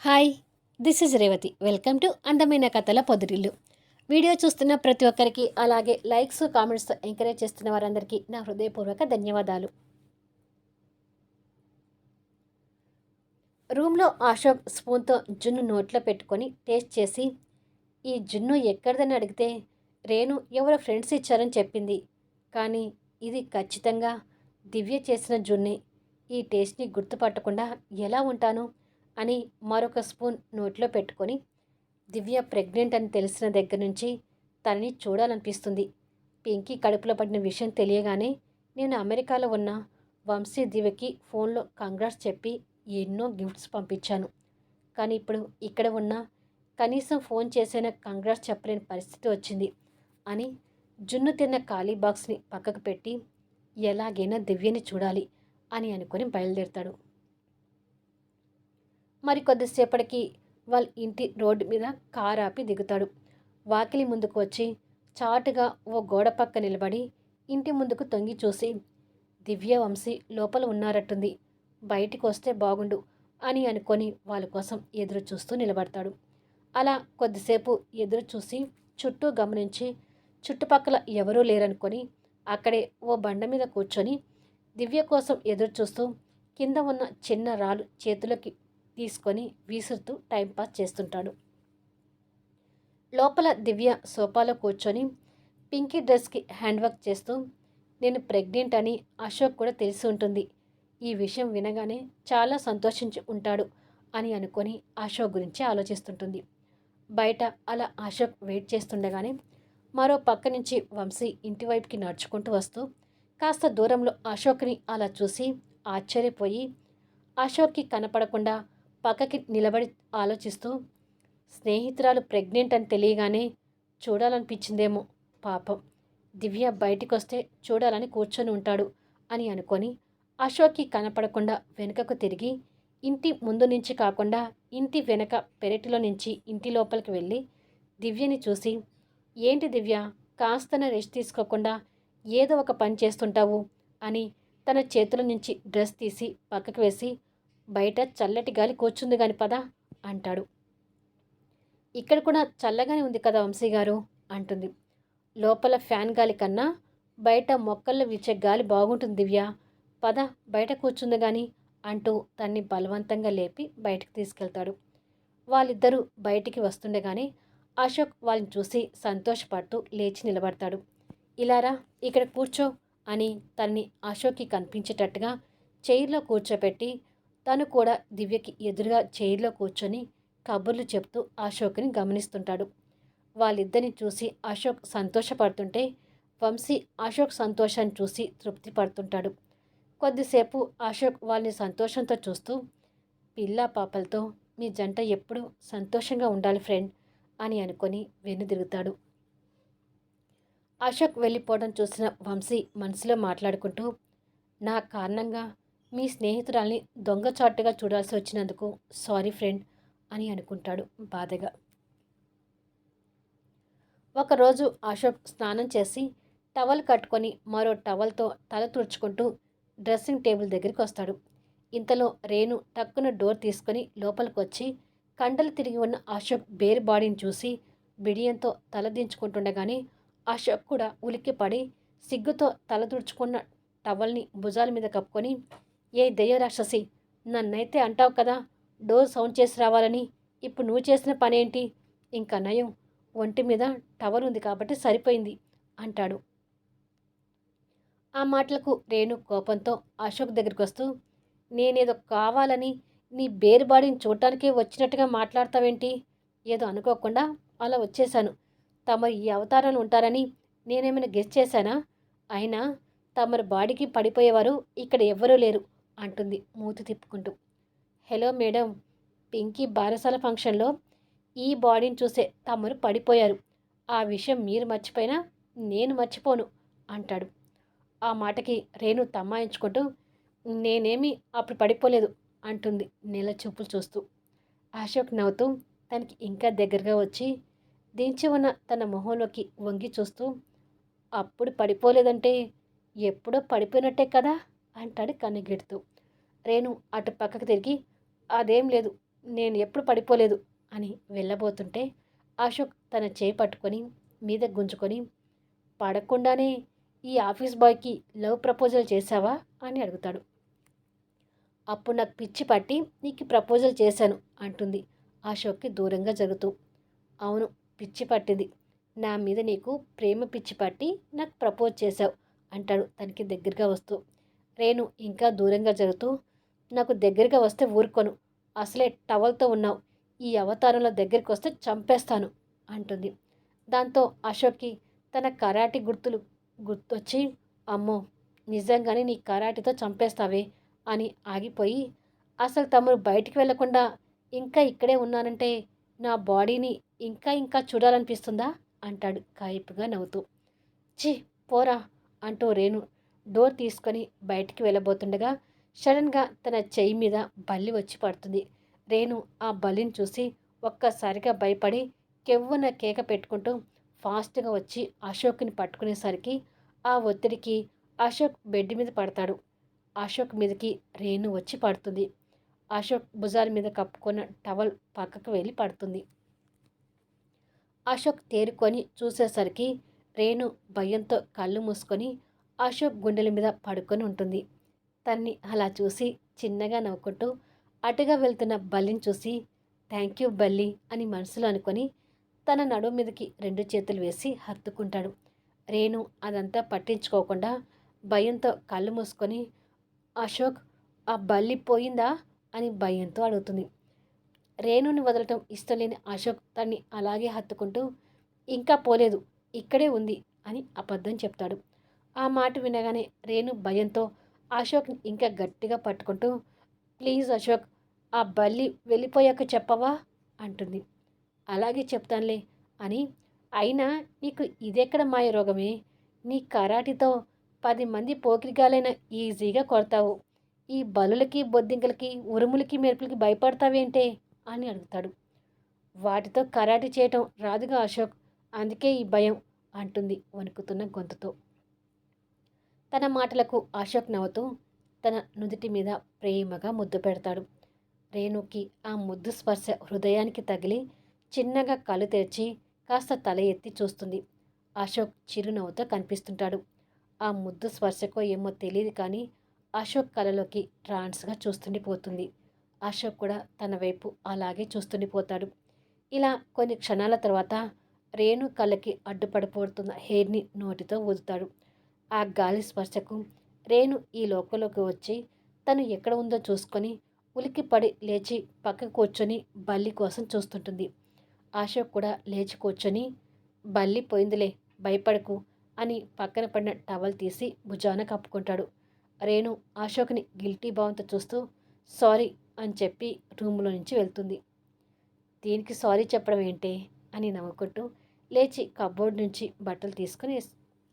Hi, this is Revathi. Welcome to అందమైన కథల పొదిరిల్లు. Video చూస్తున్న ప్రతి ఒక్కరికి, అలాగే లైక్స్ కామెంట్స్తో ఎంకరేజ్ చేస్తున్న వారందరికీ నా హృదయపూర్వక ధన్యవాదాలు. రూమ్లో అశోక్ స్పూన్తో జున్ను నోట్లో పెట్టుకొని టేస్ట్ చేసి, ఈ జున్ను ఎక్కడిదని అడిగితే రేణు ఎవరో ఫ్రెండ్స్ ఇచ్చారని చెప్పింది. కానీ ఇది ఖచ్చితంగా దివ్య చేసిన జున్నే. ఈ టేస్ట్ని గుర్తుపట్టకుండా ఎలా ఉంటాను అని మరొక స్పూన్ నోట్లో పెట్టుకొని, దివ్య ప్రెగ్నెంట్ అని తెలిసిన దగ్గర నుంచి తనని చూడాలనిపిస్తుంది. పింకీ కడుపులో పడిన విషయం తెలియగానే నేను అమెరికాలో ఉన్న వంశీ దివ్యకి ఫోన్లో కంగ్రాట్స్ చెప్పి ఎన్నో గిఫ్ట్స్ పంపించాను. కానీ ఇప్పుడు ఇక్కడ ఉన్న కనీసం ఫోన్ చేసైనా కంగ్రాట్స్ చెప్పలేని పరిస్థితి వచ్చింది అని జున్ను తిన్న ఖాళీ బాక్స్ని పక్కకు పెట్టి ఎలాగైనా దివ్యని చూడాలి అని అనుకొని బయలుదేరుతాడు. మరికొద్దిసేపటికి వాళ్ళ ఇంటి రోడ్డు మీద కారు ఆపి దిగుతాడు. వాకిలి ముందుకు వచ్చి చాటుగా ఓ గోడ పక్క నిలబడి ఇంటి ముందుకు తొంగి చూసి, దివ్య వంశీ లోపల ఉన్నారట్టుంది, బయటికి వస్తే బాగుండు అని అనుకొని వాళ్ళ కోసం ఎదురు చూస్తూ నిలబడతాడు. అలా కొద్దిసేపు ఎదురు చూసి చుట్టూ గమనించి చుట్టుపక్కల ఎవరూ లేరనుకొని అక్కడే ఓ బండ మీద కూర్చొని దివ్య కోసం ఎదురు చూస్తూ కింద ఉన్న చిన్న రాళ్ళు చేతిలోకి తీసుకొని విసురుతూ టైంపాస్ చేస్తుంటాడు. లోపల దివ్య సోఫాలో కూర్చొని పింకీ డ్రెస్కి హ్యాండ్ వర్క్ చేస్తూ, నేను ప్రెగ్నెంట్ అని అశోక్ కూడా తెలిసి ఉంటుంది, ఈ విషయం వినగానే చాలా సంతోషించి ఉంటాడు అని అనుకొని అశోక్ గురించి ఆలోచిస్తుంటుంది. బయట అలా అశోక్ వెయిట్ చేస్తుండగానే మరో పక్క నుంచి వంశీ ఇంటివైపుకి నడుచుకుంటూ వస్తూ కాస్త దూరంలో అశోక్ని అలా చూసి ఆశ్చర్యపోయి అశోక్కి కనపడకుండా పక్కకి నిలబడి ఆలోచిస్తూ, స్నేహితురాలు ప్రెగ్నెంట్ అని తెలియగానే చూడాలనిపించిందేమో, పాపం దివ్య బయటికి వస్తే చూడాలని కూర్చొని ఉంటాడు అని అనుకొని అశోక్కి కనపడకుండా వెనుకకు తిరిగి ఇంటి ముందు నుంచి కాకుండా ఇంటి వెనక పెరటిలో నుంచి ఇంటి లోపలికి వెళ్ళి దివ్యని చూసి, ఏంటి దివ్య, కాస్తన రెస్ట్ తీసుకోకుండా ఏదో ఒక పని చేస్తుంటావు అని తన చేతుల నుంచి డ్రెస్ తీసి పక్కకు వేసి, బయట చల్లటి గాలి కూర్చుంది గాని పద అంటాడు. ఇక్కడ కూడా చల్లగానే ఉంది కదా వంశీ గారు అంటుంది. లోపల ఫ్యాన్ గాలి కన్నా బయట మొక్కల్లో వీచే గాలి బాగుంటుంది దివ్య, పద బయట కూర్చుంది గాని అంటూ తన్ని బలవంతంగా లేపి బయటకు తీసుకెళ్తాడు. వాళ్ళిద్దరూ బయటికి వస్తుండగానే అశోక్ వాళ్ళని చూసి సంతోషపడుతూ లేచి నిలబడతాడు. ఇలారా, ఇక్కడ కూర్చో అని తనని అశోక్కి కనిపించేటట్టుగా చైర్లో కూర్చోపెట్టి తను కూడా దివ్యకి ఎదురుగా చైర్లో కూర్చొని కబుర్లు చెప్తూ అశోక్ని గమనిస్తుంటాడు. వాళ్ళిద్దరిని చూసి అశోక్ సంతోషపడుతుంటే వంశీ అశోక్ సంతోషాన్ని చూసి తృప్తి పడుతుంటాడు. కొద్దిసేపు అశోక్ వాళ్ళని సంతోషంతో చూస్తూ, పిల్ల పాపలతో మీ జంట ఎప్పుడూ సంతోషంగా ఉండాలి ఫ్రెండ్ అని అనుకొని వెన్నుదిరుగుతాడు. అశోక్ వెళ్ళిపోవడం చూసిన వంశీ మనసులో మాట్లాడుకుంటూ, నా కారణంగా మీ స్నేహితురాల్ని దొంగచాటుగా చూడాల్సి వచ్చినందుకు సారీ ఫ్రెండ్ అని అనుకుంటాడు బాధగా. ఒకరోజు అశోక్ స్నానం చేసి టవల్ కట్టుకొని మరో టవల్తో తల తుడుచుకుంటూ డ్రెస్సింగ్ టేబుల్ దగ్గరికి వస్తాడు. ఇంతలో రేణు టక్కున డోర్ తీసుకొని లోపలికి వచ్చి కండలు తిరిగి ఉన్న అశోక్ బేర్ బాడీని చూసి బిడియంతో తల దించుకుంటుండగానే అశోక్ కూడా ఉలిక్కిపడి సిగ్గుతో తల తుడుచుకున్న టవల్ని భుజాల మీద కప్పుకొని, ఏ దెయ్య రాక్షసి, నన్నైతే అంటావు కదా డోర్ సౌండ్ చేసి రావాలని, ఇప్పుడు నువ్వు చేసిన పనేంటి, ఇంకా నయం ఒంటి మీద టవల్ ఉంది కాబట్టి సరిపోయింది అంటాడు. ఆ మాటలకు రేణు కోపంతో అశోక్ దగ్గరికి వస్తూ, నేనేదో కావాలని నీ బేరు బాడీని చూడటానికే వచ్చినట్టుగా మాట్లాడతావేంటి, ఏదో అనుకోకుండా అలా వచ్చేశాను, తమరు ఈ అవతారంలో ఉంటారని నేనేమైనా గెస్ చేశానా, అయినా తమరు బాడీకి పడిపోయేవారు ఇక్కడ ఎవ్వరూ లేరు అంటుంది మూతి తిప్పుకుంటూ. హలో మేడం, పింకీ బారసాల ఫంక్షన్లో ఈ బాడీని చూసే తమరు పడిపోయారు, ఆ విషయం మీరు మర్చిపోయినా నేను మర్చిపోను అంటాడు. ఆ మాటకి రేణు తమ్మాయించుకుంటూ, నేనేమీ అప్పుడు పడిపోలేదు అంటుంది నెల చూపులు చూస్తూ. అశోక్ నవ్వుతూ తనకి ఇంకా దగ్గరగా వచ్చి దించి ఉన్న తన మొహంలోకి వంగి చూస్తూ, అప్పుడు పడిపోలేదంటే ఎప్పుడో పడిపోయినట్టే కదా అంటాడు కన్నెగిడుతూ. రేణు అటు పక్కకు తిరిగి, అదేం లేదు, నేను ఎప్పుడు పడిపోలేదు అని వెళ్ళబోతుంటే అశోక్ తన చేయి పట్టుకొని మీద గుంజుకొని, పడకుండానే ఈ ఆఫీస్ బాయ్కి లవ్ ప్రపోజల్ చేశావా అని అడుగుతాడు. అప్పుడు నాకు పిచ్చి పట్టి నీకు ప్రపోజల్ చేశాను అంటుంది అశోక్కి దూరంగా జరుగుతూ. అవును, పిచ్చి పట్టింది. నా మీద నీకు ప్రేమ పిచ్చి పట్టి నాకు ప్రపోజ్ చేశావు అంటాడు తనకి దగ్గరగా వస్తూ. రేణు ఇంకా దూరంగా జరుగుతూ, నాకు దగ్గరగా వస్తే ఊరుకోను, అసలే టవల్తో ఉన్నావు, ఈ అవతారంలో దగ్గరికి వస్తే చంపేస్తాను అంటుంది. దాంతో అశోక్కి తన కరాటి గుర్తులు గుర్తొచ్చి, అమ్మో, నిజంగానే నీ కరాటితో చంపేస్తావే అని ఆగిపోయి, అసలు తమరు బయటికి వెళ్లకుండా ఇంకా ఇక్కడే ఉన్నానంటే నా బాడీని ఇంకా ఇంకా చూడాలనిపిస్తుందా అంటాడు కాయిపుగా నవ్వుతూ. ఛీ, పోరా అంటూ రేణు డోర్ తీసుకొని బయటికి వెళ్ళబోతుండగా సడన్గా తన చెయ్యి మీద బల్లి వచ్చి పడుతుంది. రేణు ఆ బల్లిని చూసి ఒక్కసారిగా భయపడి కెవ్వున కేక పెట్టుకుంటూ ఫాస్ట్గా వచ్చి అశోక్ని పట్టుకునేసరికి ఆ ఒత్తిడికి అశోక్ బెడ్ మీద పడతాడు. అశోక్ మీదకి రేణు వచ్చి పడుతుంది. అశోక్ భుజాల మీద కప్పుకున్న టవల్ పక్కకు వెళ్ళి పడుతుంది. అశోక్ తేరుకొని చూసేసరికి రేణు భయంతో కళ్ళు మూసుకొని అశోక్ గుండెల మీద పడుకొని ఉంటుంది. తన్ని అలా చూసి చిన్నగా నవ్వుకుంటూ అటుగా వెళ్తున్న బల్లిని చూసి థ్యాంక్ యూ బల్లి అని మనసులో అనుకొని తన నడుము మీదకి 2 చేతులు వేసి హత్తుకుంటాడు. రేణు అదంతా పట్టించుకోకుండా భయంతో కళ్ళు మూసుకొని అశోక్, ఆ బల్లి పోయిందా అని భయంతో అడుగుతుంది. రేణుని వదలటం ఇష్టం లేని అశోక్ తన్ని అలాగే హత్తుకుంటూ ఇంకా పోలేదు, ఇక్కడే ఉంది అని అబద్ధం చెప్తాడు. ఆ మాట వినగానే రేణు భయంతో అశోక్ని ఇంకా గట్టిగా పట్టుకుంటూ ప్లీజ్ అశోక్, ఆ బల్లి వెళ్ళిపోయాక చెప్పవా అంటుంది. అలాగే చెప్తానులే అని. అయినా నీకు ఇదెక్కడ మాయ రోగమే, నీ కరాటితో 10 మంది పోకిరిగాలైనా ఈజీగా కొడతావు, ఈ బలులకి బొద్దింకలకి ఉరుములకి మెరుపులకి భయపడతావేంటే అని అడుగుతాడు. వాటితో కరాటే చేయటం రాదుగా అశోక్, అందుకే ఈ భయం అంటుంది వణుకుతున్న గొంతుతో. తన మాటలకు అశోక్ నవ్వుతూ తన నుదుటి మీద ప్రేమగా ముద్దు పెడతాడు. రేణుకి ఆ ముద్దు స్పర్శ హృదయానికి తగిలి చిన్నగా కళ్ళు తెరిచి కాస్త తల ఎత్తి చూస్తుంది. అశోక్ చిరునవ్వుతో కనిపిస్తుంటాడు. ఆ ముద్దు స్పర్శకో ఏమో తెలియదు కానీ అశోక్ కళ్ళలోకి ట్రాన్స్గా చూస్తుండిపోతుంది. అశోక్ కూడా తన వైపు అలాగే చూస్తుండిపోతాడు. ఇలా కొన్ని క్షణాల తర్వాత రేణు కళ్ళకి అడ్డుపడిపోతున్న హెయిర్ని నోటితో ఊదుతాడు. ఆ గాలి స్పర్శకు రేణు ఈ లోకంలోకి వచ్చి తను ఎక్కడ ఉందో చూసుకొని ఉలిక్కిపడి లేచి పక్క కూర్చొని బల్లి కోసం చూస్తుంటుంది. అశోక్ కూడా లేచి కూర్చొని బల్లి పోయిందిలే, భయపడకు అని పక్కన పడిన టవల్ తీసి భుజాన కప్పుకుంటాడు. రేణు అశోక్ని గిల్టీ భావంతో చూస్తూ సారీ అని చెప్పి రూములో నుంచి వెళ్తుంది. దీనికి సారీ చెప్పడం ఏంటి అని నవ్వుకుంటూ లేచి కబోర్డ్ నుంచి బట్టలు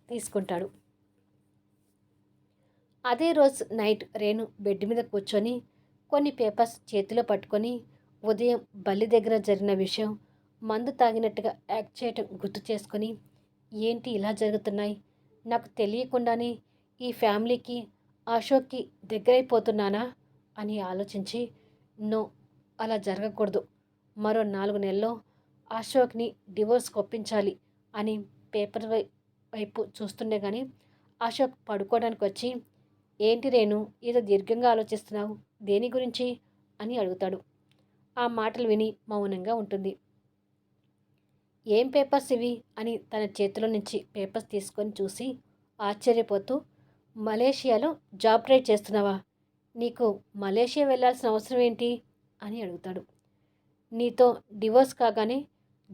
తీసుకుంటాడు. అదే రోజు నైట్ రేణు బెడ్ మీద కూర్చొని కొన్ని పేపర్స్ చేతిలో పట్టుకొని ఉదయం బల్లి దగ్గర జరిగిన విషయం మందు తాగినట్టుగా యాక్ట్ చేయటం గుర్తు చేసుకొని ఏంటి ఇలా జరుగుతున్నాయి, నాకు తెలియకుండానే ఈ ఫ్యామిలీకి అశోక్కి దగ్గరైపోతున్నానా అని ఆలోచించి నో, అలా జరగకూడదు, మరో 4 నెలల్లో అశోక్ని డివోర్స్కి ఒప్పించాలి అని పేపర్ వైపు చూస్తుండే కానీ అశోక్ పడుకోవడానికి వచ్చి ఏంటి రేణు, ఏదో దీర్ఘంగా ఆలోచిస్తున్నావు, దేని గురించి అని అడుగుతాడు. ఆ మాటలు విని మౌనంగా ఉంటుంది. ఏం పేపర్స్ ఇవి అని తన చేతిలో నుంచి పేపర్స్ తీసుకొని చూసి ఆశ్చర్యపోతూ మలేషియాలో జాబ్ ట్రై చేస్తున్నావా, నీకు మలేషియా వెళ్ళాల్సిన అవసరం ఏంటి అని అడుగుతాడు. నీతో డివోర్స్ కాగానే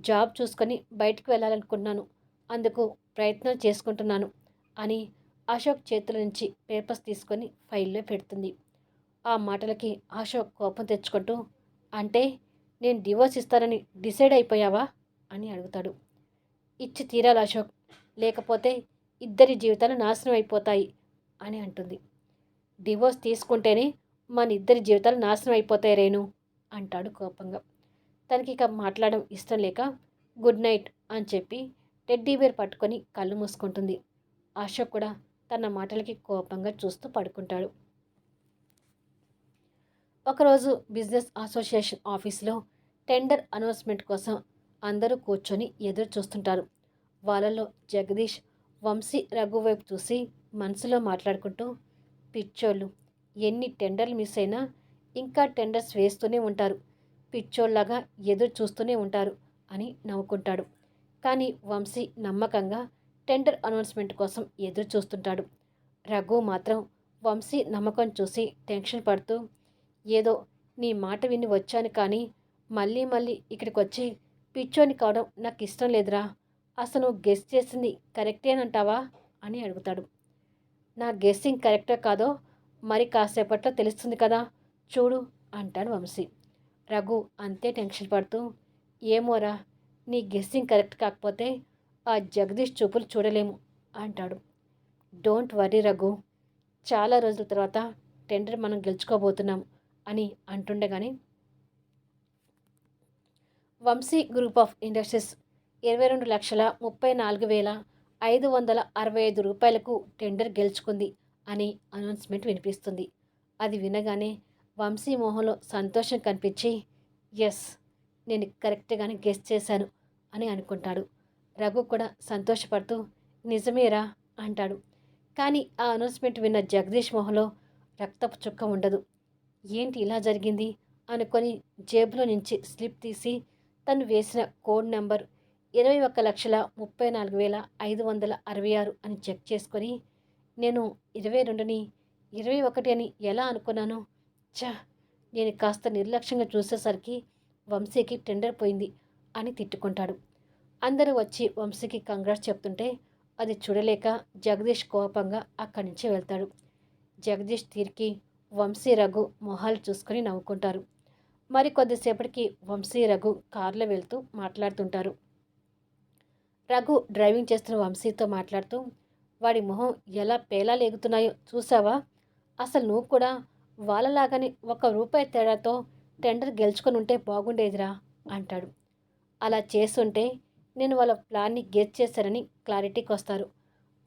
జాబ్ చూసుకొని బయటికి వెళ్ళాలనుకుంటున్నాను, అందుకు ప్రయత్నాలు చేసుకుంటున్నాను అని అశోక్ చేతుల నుంచి పేపర్స్ తీసుకొని ఫైల్లో పెడుతుంది. ఆ మాటలకి అశోక్ కోపం తెచ్చుకుంటూ అంటే నేను డివోర్స్ ఇస్తానని డిసైడ్ అయిపోయావా అని అడుగుతాడు. ఇచ్చి తీరాలి అశోక్, లేకపోతే ఇద్దరి జీవితాలు నాశనం అయిపోతాయి అని అంటుంది. డివోర్స్ తీసుకుంటేనే మన ఇద్దరి జీవితాలు నాశనం అయిపోతాయి రేణు అంటాడు కోపంగా. తనకి ఇక మాట్లాడడం ఇష్టం లేక గుడ్ నైట్ అని చెప్పి టెడ్డీ బేర్ పట్టుకొని కళ్ళు మూసుకుంటుంది. అశోక్ కూడా తన మాటలకి కోపంగా చూస్తూ పడుకుంటాడు. ఒకరోజు బిజినెస్ అసోసియేషన్ ఆఫీస్లో టెండర్ అనౌన్స్మెంట్ కోసం అందరూ కూర్చొని ఎదురు చూస్తుంటారు. వాళ్ళలో జగదీష్ వంశీ రఘు వైపు చూసి మనసులో మాట్లాడుకుంటూ, పిచ్చోళ్ళు, ఎన్ని టెండర్లు మిస్ అయినా ఇంకా టెండర్స్ వేస్తూనే ఉంటారు, పిచ్చోళ్ళలాగా ఎదురు చూస్తూనే ఉంటారు అని నవ్వుకుంటాడు. కానీ వంశీ నమ్మకంగా టెండర్ అనౌన్స్మెంట్ కోసం ఎదురు చూస్తుంటాడు. రఘు మాత్రం వంశీ నమ్మకం చూసి టెన్షన్ పడుతూ, ఏదో నీ మాట విని వచ్చాను కానీ మళ్ళీ మళ్ళీ ఇక్కడికి వచ్చి పిచ్చోని కావడం నాకు ఇష్టం లేదురా. అసలు నువ్వు గెస్ చేసింది కరెక్టేనంటావా అని అడుగుతాడు. నా గెస్సింగ్ కరెక్టో కాదో మరి కాసేపట్లో తెలుస్తుంది కదా, చూడు అంటాడు వంశీ. రఘు అంతే టెన్షన్ పడుతూ, ఏమోరా, నీ గెస్సింగ్ కరెక్ట్ కాకపోతే ఆ జగదీష్ చూపులు చూడలేము అంటాడు. డోంట్ వర్రీ రఘు, చాలా రోజుల తర్వాత టెండర్ మనం గెలుచుకోబోతున్నాం అని అంటుండగానే వంశీ గ్రూప్ ఆఫ్ ఇండస్ట్రీస్ 22,34,565 రూపాయలకు టెండర్ గెలుచుకుంది అని అనౌన్స్మెంట్ వినిపిస్తుంది. అది వినగానే వంశీ మొహంలో సంతోషం కనిపించి, ఎస్, నేను కరెక్ట్గానే గెస్ చేశాను అని అనుకుంటాడు. రఘు కూడా సంతోషపడుతూ, నిజమేరా అంటాడు. కానీ ఆ అనౌన్స్మెంట్ విన్న జగదీష్ మొహంలో రక్తపు చుక్క ఉండదు. ఏంటి ఇలా జరిగింది అనుకొని జేబులో నుంచి స్లిప్ తీసి తను వేసిన కోడ్ నెంబర్ 21,34,566 అని చెక్ చేసుకొని, నేను 22ని 21 అని ఎలా అనుకున్నాను, ఛ, నేను కాస్త నిర్లక్ష్యంగా చూసేసరికి వంశీకి టెండర్ పోయింది అని తిట్టుకుంటాడు. అందరూ వచ్చి వంశీకి కంగ్రాట్స్ చెప్తుంటే అది చూడలేక జగదీష్ కోపంగా అక్కడి నుంచి వెళ్తాడు. జగదీష్ తీరికి వంశీ రఘు మొహాలు చూసుకొని నవ్వుకుంటారు. మరి కొద్దిసేపటికి వంశీ రఘు కారులో వెళ్తూ మాట్లాడుతుంటారు. రఘు డ్రైవింగ్ చేస్తున్న వంశీతో మాట్లాడుతూ, వాడి మొహం ఎలా పేలాలేగుతున్నాయో చూసావా, అసలు నువ్వు కూడా వాళ్ళలాగానే ₹1 తేడాతో టెండర్ గెలుచుకొని ఉంటే బాగుండేదిరా అంటాడు. అలా చేస్తుంటే నేను వాళ్ళ ప్లాన్ని గెస్ చేశానని క్లారిటీకి వస్తారు.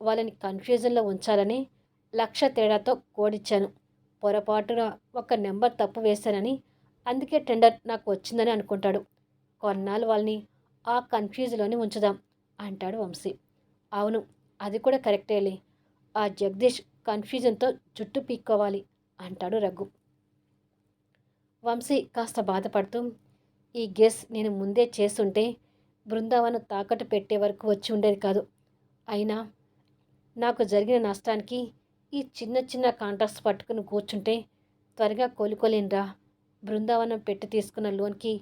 వాళ్ళని కన్ఫ్యూజన్లో ఉంచాలని 1,00,000 తేడాతో కోడిచ్చాను. పొరపాటున ఒక నెంబర్ తప్పు వేశానని అందుకే టెండర్ నాకు వచ్చిందని అనుకుంటాడు. కొన్నాళ్ళు వాళ్ళని ఆ కన్ఫ్యూజ్లోనే ఉంచుదాం అంటాడు వంశీ. అవును, అది కూడా కరెక్టేలే, ఆ జగదీష్ కన్ఫ్యూజన్తో జుట్టు పీక్కోవాలి అంటాడు రఘు. వంశీ కాస్త బాధపడుతూ, ఈ గెస్ నేను ముందే చేస్తుంటే బృందావనం తాకట్టు పెట్టే వరకు వచ్చి ఉండేది కాదు. అయినా నాకు జరిగిన నష్టానికి ఈ చిన్న చిన్న కాంట్రాక్ట్స్ పట్టుకుని కూర్చుంటే త్వరగా కోలుకోలేనురా. బృందావనం పెట్టి తీసుకున్న లోన్కి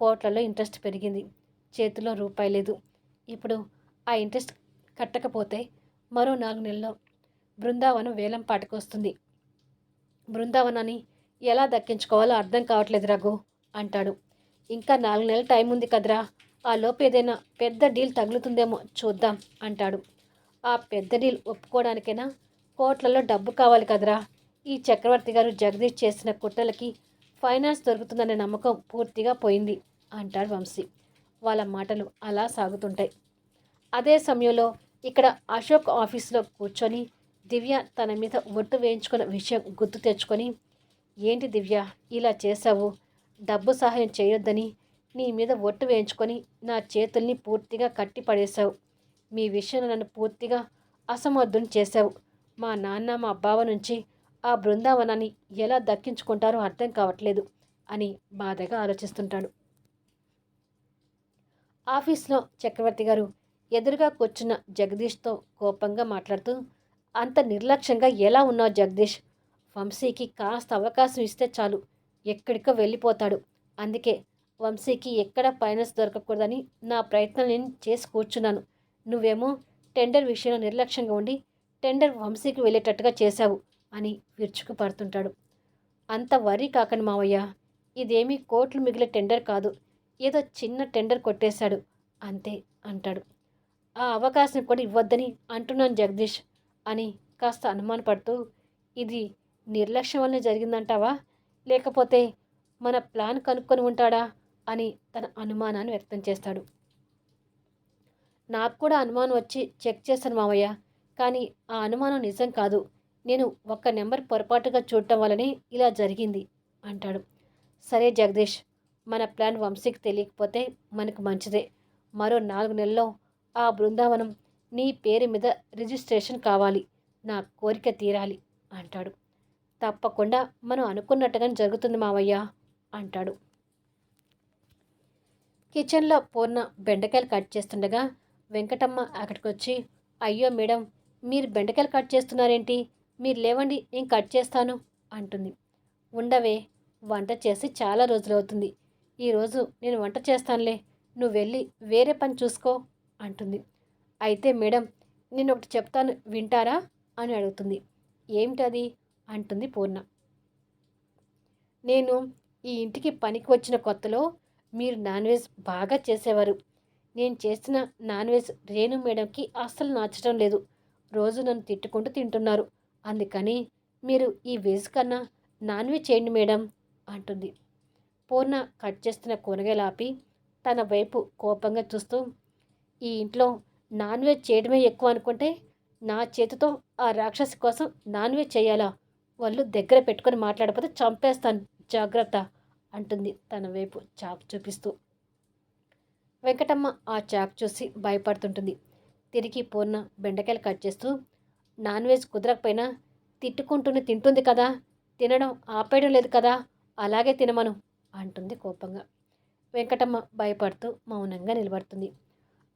కోట్లలో ఇంట్రెస్ట్ పెరిగింది. చేతిలో రూపాయి లేదు. ఇప్పుడు ఆ ఇంట్రెస్ట్ కట్టకపోతే మరో 4 నెలల్లో బృందావనం వేలం పాటకొస్తుంది. బృందావనాన్ని ఎలా దక్కించుకోవాలో అర్థం కావట్లేదు రఘు అంటాడు. ఇంకా 4 నెలల టైం ఉంది కదరా, ఆ లోపు ఏదైనా పెద్ద డీల్ తగులుతుందేమో చూద్దాం అంటాడు. ఆ పెద్ద డీల్ ఒప్పుకోవడానికైనా కోట్లలో డబ్బు కావాలి కదరా. ఈ చక్రవర్తి గారు జగదీష్ చేసిన కుట్రలకి ఫైనాన్స్ దొరుకుతుందనే నమ్మకం పూర్తిగా పోయింది అంటాడు వంశీ. వాళ్ళ మాటలు అలా సాగుతుంటాయి. అదే సమయంలో ఇక్కడ అశోక్ ఆఫీస్లో కూర్చొని దివ్య తన మీద ఒట్టు వేయించుకున్న విషయం గుర్తు తెచ్చుకొని, ఏంటి దివ్య ఇలా చేశావు, డబ్బు సహాయం చేయొద్దని నీ మీద ఒట్టు వేయించుకొని నా చేతుల్ని పూర్తిగా కట్టి పడేశావు. మీ విషయంలో నన్ను పూర్తిగా అసమర్థుని చేశావు. మా నాన్న మా బావ నుంచి ఆ బృందావనాన్ని ఎలా దక్కించుకుంటారో అర్థం కావట్లేదు అని బాధగా ఆలోచిస్తుంటాడు. ఆఫీస్లో చక్రవర్తి గారు ఎదురుగా కూర్చున్న జగదీష్తో కోపంగా మాట్లాడుతూ, అంత నిర్లక్ష్యంగా ఎలా ఉన్నావు జగదీష్, వంశీకి కాస్త అవకాశం ఇస్తే చాలు ఎక్కడికో వెళ్ళిపోతాడు. అందుకే వంశీకి ఎక్కడ ఫైనాన్స్ దొరకకూడదని నా ప్రయత్నం నేను చేసి కూర్చున్నాను. నువ్వేమో టెండర్ విషయంలో నిర్లక్ష్యంగా ఉండి టెండర్ వంశీకి వెళ్ళేటట్టుగా చేశావు అని విరుచుకుపడుతుంటాడు. అంత వరీ కాకండి మావయ్య, ఇదేమీ కోట్లు మిగిలే టెండర్ కాదు, ఏదో చిన్న టెండర్ కొట్టేశాడు అంతే అంటాడు. ఆ అవకాశం కూడా ఇవ్వద్దని అంటున్నాను జగదీష్ అని కాస్త అనుమానపడుతూ, ఇది నిర్లక్ష్యం వల్లనే జరిగిందంటావా, లేకపోతే మన ప్లాన్ కనుక్కొని ఉంటాడా అని తన అనుమానాన్ని వ్యక్తం చేస్తాడు. నాకు కూడా అనుమానం వచ్చి చెక్ చేశాను మావయ్య, కానీ ఆ అనుమానం నిజం కాదు. నేను ఒక్క నెంబర్ పొరపాటుగా చూడటం వల్లనే ఇలా జరిగింది అంటాడు. సరే జగదీష్, మన ప్లాన్ వంశీకి తెలియకపోతే మనకు మంచిదే. మరో 4 నెలల్లో ఆ బృందావనం నీ పేరు మీద రిజిస్ట్రేషన్ కావాలి. నా కోరిక తీరాలి అంటాడు. తప్పకుండా మనం అనుకున్నట్టుగానే జరుగుతుంది మావయ్య అంటాడు. కిచెన్లో పూర్ణ బెండకాయలు కట్ చేస్తుండగా వెంకటమ్మ అక్కడికొచ్చి, అయ్యో మేడం, మీరు బెండకాయలు కట్ చేస్తున్నారేంటి? మీరు లేవండి, నేను కట్ చేస్తాను అంటుంది. ఉండవే, వంట చేసి చాలా రోజులవుతుంది. ఈరోజు నేను వంట చేస్తానులే, నువ్వు వెళ్ళి వేరే పని చూసుకో అంటుంది. అయితే మేడం, నేను ఒకటి చెప్తాను, వింటారా అని అడుగుతుంది. ఏమిటది అంటుంది పూర్ణ. నేను ఈ ఇంటికి పనికి వచ్చిన కొత్తలో మీరు నాన్ వెజ్ బాగా చేసేవారు. నేను చేసిన నాన్ వెజ్ రేణు మేడంకి అస్సలు నచ్చడం లేదు. రోజు నన్ను తిట్టుకుంటూ తింటున్నారు. అందుకని మీరు ఈ వెజ్ కన్నా నాన్ వెజ్ చేయండి మేడం అంటుంది. పూర్ణ కట్ చేస్తున్న కూరగాయలు ఆపి తన వైపు కోపంగా చూస్తూ, ఈ ఇంట్లో నాన్ వెజ్ చేయడమే ఎక్కువ అనుకుంటే నా చేతితో ఆ రాక్షసి కోసం నాన్ వెజ్ చేయాలా? వాళ్ళు దగ్గర పెట్టుకొని మాట్లాడకపోతే చంపేస్తాను, జాగ్రత్త అంటుంది తన వైపు చాకు చూపిస్తూ. వెంకటమ్మ ఆ చాకు చూసి భయపడుతుంటుంది. తిరిగి పూర్ణ బెండకాయలు కట్ చేస్తూ, నాన్ వెజ్ కుదరకపోయినా తిట్టుకుంటూనే తింటుంది కదా, తినడం ఆపేయడం లేదు కదా, అలాగే తినమను అంటుంది కోపంగా. వెంకటమ్మ భయపడుతూ మౌనంగా నిలబడుతుంది.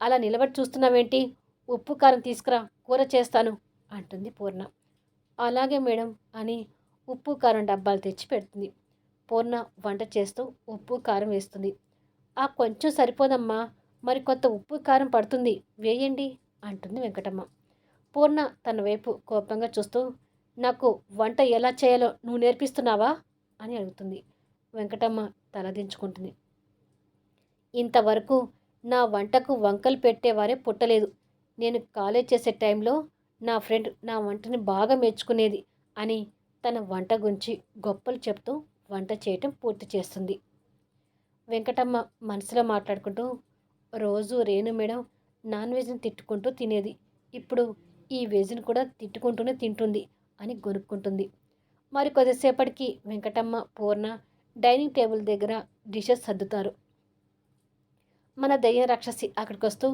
అలా నిలబడి చూస్తున్నావేంటి? ఉప్పు కారం తీసుకురా, కూర చేస్తాను అంటుంది పూర్ణ. అలాగే మేడం అని ఉప్పు కారం డబ్బాలు తెచ్చి పెడుతుంది. పూర్ణ వంట చేస్తూ ఉప్పు కారం వేస్తుంది. ఆ కొంచెం సరిపోదమ్మా, మరి కొంత ఉప్పు కారం పడుతుంది, వేయండి అంటుంది వెంకటమ్మ. పూర్ణ తన వైపు కోపంగా చూస్తూ, నాకు వంట ఎలా చేయాలో నువ్వు నేర్పిస్తున్నావా అని అడుగుతుంది. వెంకటమ్మ తలదించుకుంటుంది. ఇంతవరకు నా వంటకు వంకలు పెట్టేవారే పుట్టలేదు. నేను కాలేజ్ చేసే టైంలో నా ఫ్రెండ్ నా వంటని బాగా మెచ్చుకునేది అని తన వంట గురించి గొప్పలు చెప్తూ వంట చేయటం పూర్తి చేస్తుంది. వెంకటమ్మ మనసులో మాట్లాడుకుంటూ, రోజు రేణు మేడం నాన్ వెజ్ని తిట్టుకుంటూ తినేది, ఇప్పుడు ఈ వెజ్ని కూడా తిట్టుకుంటూనే తింటుంది అని గొనుక్కుంటుంది. మరి కొద్దిసేపటికి వెంకటమ్మ పూర్ణ డైనింగ్ టేబుల్ దగ్గర డిషెస్ సర్దుతారు. మన దయ్యం రాక్షసి అక్కడికి వస్తూ,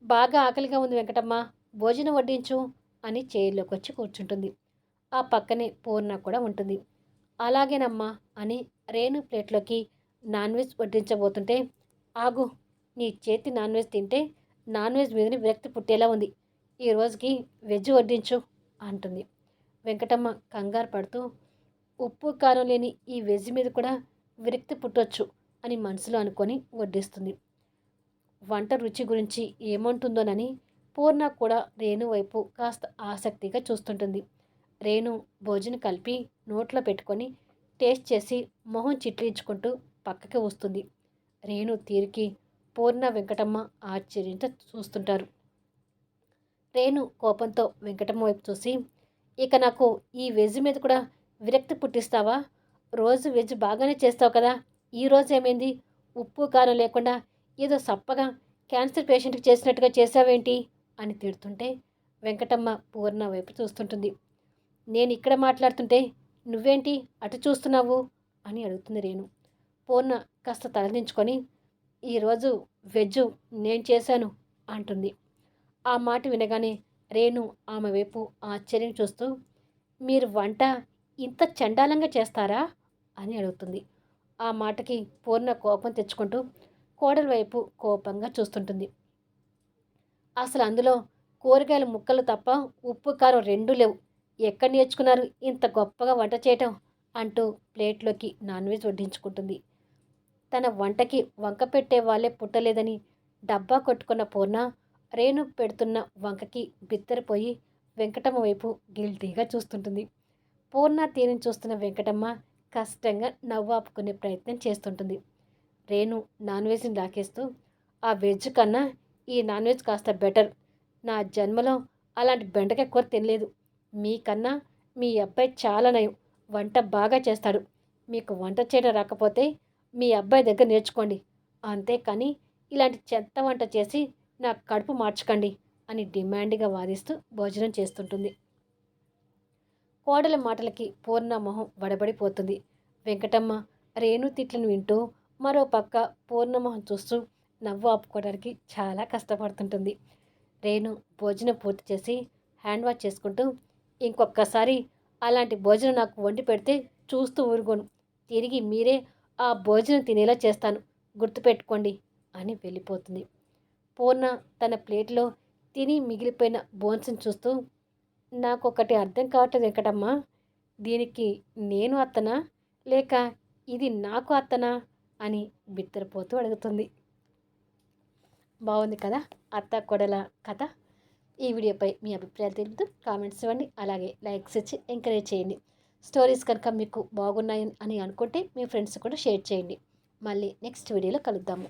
బాగా ఆకలిగా ఉంది వెంకటమ్మ, భోజనం వడ్డించు అని చైర్లోకి వచ్చి కూర్చుంటుంది. ఆ పక్కనే పూర్ణ కూడా ఉంటుంది. అలాగేనమ్మా అని రేణు ప్లేట్లోకి నాన్ వెజ్ వడ్డించబోతుంటే, ఆగు, నీ చేతి నాన్ వెజ్ తింటే నాన్ వెజ్ మీదని విరక్తి పుట్టేలా ఉంది, ఈ రోజుకి వెజ్ వడ్డించు అంటుంది. వెంకటమ్మ కంగారు పడుతూ, ఉప్పు కారం లేని ఈ వెజ్ మీద కూడా విరక్తి పుట్టొచ్చు అని మనసులో అనుకొని వడ్డిస్తుంది. వంట రుచి గురించి ఏమంటుందోనని పూర్ణ కూడా రేణు వైపు కాస్త ఆసక్తిగా చూస్తుంటుంది. రేణు భోజనం కలిపి నోట్లో పెట్టుకొని టేస్ట్ చేసి మొహం చిట్లించుకుంటూ పక్కకి వస్తుంది. రేణు తీరికి పూర్ణ వెంకటమ్మ ఆశ్చర్యంతో చూస్తుంటారు. రేణు కోపంతో వెంకటమ్మ వైపు చూసి, ఇక నాకు ఈ వెజ్ మీద కూడా విరక్తి పుట్టిస్తావా? రోజు వెజ్ బాగానే చేస్తావు కదా, ఈరోజు ఏమైంది? ఉప్పు కారం లేకుండా ఏదో సప్పగా క్యాన్సర్ పేషెంట్కి చేసినట్టుగా చేసావేంటి అని తిడుతుంటే వెంకటమ్మ పూర్ణ వైపు చూస్తుంటుంది. నేను ఇక్కడ మాట్లాడుతుంటే నువ్వేంటి అటు చూస్తున్నావు అని అడుగుతుంది రేణు. పూర్ణ కాస్త తలదించుకొని, ఈరోజు వెజ్ నేను చేశాను అంటుంది. ఆ మాట వినగానే రేణు ఆమె వైపు ఆశ్చర్యం చూస్తూ, మీరు వంట ఇంత చండాలంగా చేస్తారా అని అడుగుతుంది. ఆ మాటకి పూర్ణ కోపం తెచ్చుకుంటూ కోడలి వైపు కోపంగా చూస్తుంటుంది. అసలు అందులో కూరగాయల ముక్కలు తప్ప ఉప్పు కారం రెండూ లేవు, ఎక్కడ నేర్చుకున్నారు ఇంత గొప్పగా వంట చేయటం అంటూ ప్లేట్లోకి నాన్ వెజ్ వడ్డించుకుంటుంది. తన వంటకి వంక పెట్టే వాళ్ళే పుట్టలేదని డబ్బా కొట్టుకున్న పూర్ణ రేణు పెడుతున్న వంకకి బిత్తరపోయి వెంకటమ్మ వైపు గిల్టీగా చూస్తుంటుంది. పూర్ణ తీరుని చూస్తున్న వెంకటమ్మ కష్టంగా నవ్వాపుకునే ప్రయత్నం చేస్తుంటుంది. రేణు నాన్ వెజ్ని లాకేస్తూ, ఆ వెజ్ కన్నా ఈ నాన్ వెజ్ కాస్త బెటర్, నా జన్మలో అలాంటి బెండకాయ కూర తినలేదు, మీకన్నా మీ అబ్బాయి చాలా నయం, వంట బాగా చేస్తాడు, మీకు వంట చేయడం రాకపోతే మీ అబ్బాయి దగ్గర నేర్చుకోండి, అంతేకాని ఇలాంటి చెత్త వంట చేసి నా కడుపు మార్చకండి అని డిమాండ్గా వాదిస్తూ భోజనం చేస్తుంటుంది. కోడల మాటలకి పూర్ణ మొహం వడబడిపోతుంది. వెంకటమ్మ రేణు తిట్లను వింటూ మరో పక్క పూర్ణమోహన్ చూస్తూ నవ్వు ఆపుకోవడానికి చాలా కష్టపడుతుంటుంది. రేణు భోజనం పూర్తి చేసి హ్యాండ్ వాష్ చేసుకుంటూ, ఇంకొకసారి అలాంటి భోజనం నాకు వండి పెడితే చూస్తూ ఊరుకోను. తిరిగి మీరే ఆ భోజనం తినేలా చేస్తాను, గుర్తుపెట్టుకోండి అని వెళ్ళిపోతుంది. పూర్ణ తన ప్లేట్లో తిని మిగిలిపోయిన బోన్స్ని చూస్తూ, నాకొకటి అర్థం కావట్లేదు వెంకటమ్మ, దీనికి నేను అత్తనా లేక ఇది నాకు అత్తనా అని బిత్తరపోతూ అడుగుతుంది. బాగుంది కదా అత్త కొడల కథ. ఈ వీడియోపై మీ అభిప్రాయాలు తెలుపుతూ కామెంట్స్ ఇవ్వండి. అలాగే లైక్స్ ఇచ్చి ఎంకరేజ్ చేయండి. స్టోరీస్ కనుక మీకు బాగున్నాయని అనుకుంటే మీ ఫ్రెండ్స్ కూడా షేర్ చేయండి. మళ్ళీ నెక్స్ట్ వీడియోలో కలుద్దాము.